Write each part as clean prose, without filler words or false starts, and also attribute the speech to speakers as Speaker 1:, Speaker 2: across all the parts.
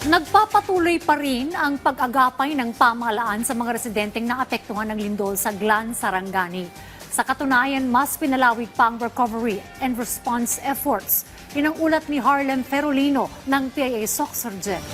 Speaker 1: Nagpapatuloy pa rin ang pag-agapay ng pamahalaan sa mga residenteng naapektuhan ng lindol sa Glan, Sarangani. Sa katunayan, mas pinalawig pa ang recovery and response efforts. Yun ang ulat ni Harlem Ferolino ng PIA Soxurgen.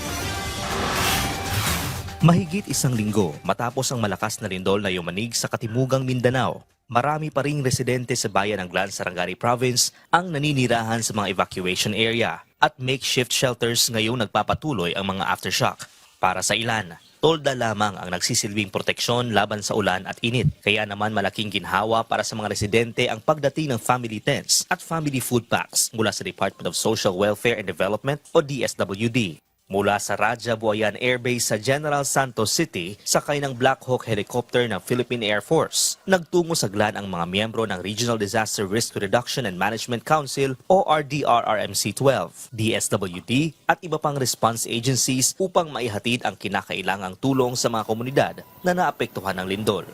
Speaker 2: Mahigit isang linggo matapos ang malakas na lindol na yumanig sa katimugang Mindanao, marami pa ring residente sa bayan ng Glan, Sarangani Province ang naninirahan sa mga evacuation area at makeshift shelters ngayong nagpapatuloy ang mga aftershock. Para sa ilan, tolda lamang ang nagsisilbing proteksyon laban sa ulan at init. Kaya naman malaking ginhawa para sa mga residente ang pagdating ng family tents at family food packs mula sa Department of Social Welfare and Development o DSWD. Mula sa Raja Buayan Air Base sa General Santos City, sakay ng Black Hawk helicopter ng Philippine Air Force. Nagtungo sa Glan ang mga miyembro ng Regional Disaster Risk Reduction and Management Council o RDRRMC-12, DSWD at iba pang response agencies upang maihatid ang kinakailangang tulong sa mga komunidad na naapektuhan ng lindol.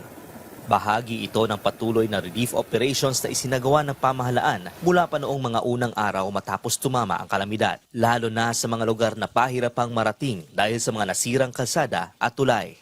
Speaker 2: Bahagi ito ng patuloy na relief operations na isinagawa ng pamahalaan mula pa noong mga unang araw matapos tumama ang kalamidad, lalo na sa mga lugar na pahirapang marating dahil sa mga nasirang kalsada at tulay.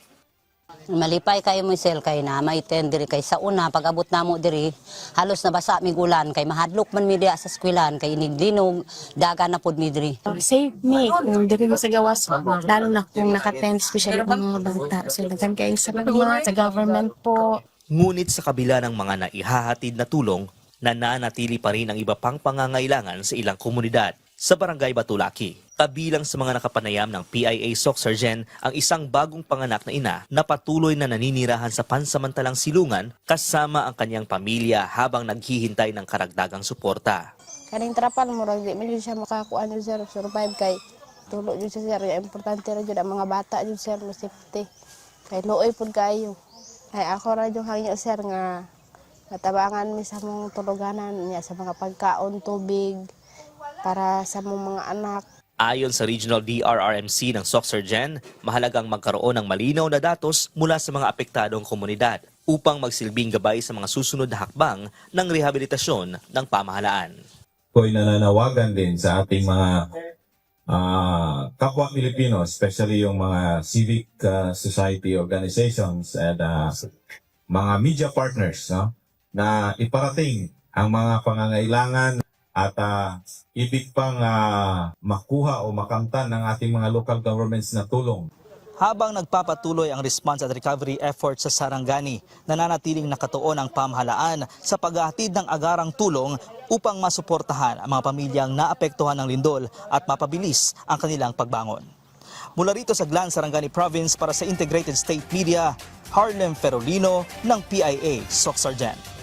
Speaker 3: Malipay kayo mo sel kay na may diri kay sa una pag-abot namo diri halos nabasa mig ulan kay mahadlok man mi diha sa eskwelahan kay inigdinog daga na pud mi diri.
Speaker 4: Save me kung diri ko sa gawas lalo na kung naka-attend especially ang mga bata. So daghan kayo sa mga sa government po.
Speaker 2: Ngunit sa kabila ng mga naihahatid na tulong, nananatili pa rin ang iba pang pangangailangan sa ilang komunidad. Sa Barangay Batulaki, kabilang sa mga nakapanayam ng PIA Soxurgen ang isang bagong panganak na ina na patuloy na naninirahan sa pansamantalang silungan kasama ang kanyang pamilya habang naghihintay ng karagdagang suporta.
Speaker 5: Kaning trapal mo ra di man jud siya makakuan jud sir survive kay tulo jud siya sir importante ra jud ang mga bata jud sir mo safety kay luoy pud kayo. Ay ako ra yung hangyo sir nga natabangan mi sa mong tuluganan niya sa mga pagkaon, tubig para sa mong mga anak.
Speaker 2: Ayon sa Regional DRRMC ng Soxurgen, mahalagang magkaroon ng malinaw na datos mula sa mga apektadong komunidad upang magsilbing gabay sa mga susunod na hakbang ng rehabilitasyon ng pamahalaan.
Speaker 6: Ko'y nananawagan din sa ating mga kapwa Pilipino, especially yung mga civic society organizations at mga media partners, no, na iparating ang mga pangangailangan at ibig pang makuha o makamtan ng ating mga local governments na tulong.
Speaker 7: Habang nagpapatuloy ang response at recovery efforts sa Sarangani, nananatiling nakatuon ang pamahalaan sa paghahatid ng agarang tulong upang masuportahan ang mga pamilyang naapektuhan ng lindol at mapabilis ang kanilang pagbangon. Mula rito sa Glan, Sarangani Province para sa Integrated State Media, Harlem Ferolino ng PIA Soxurgen.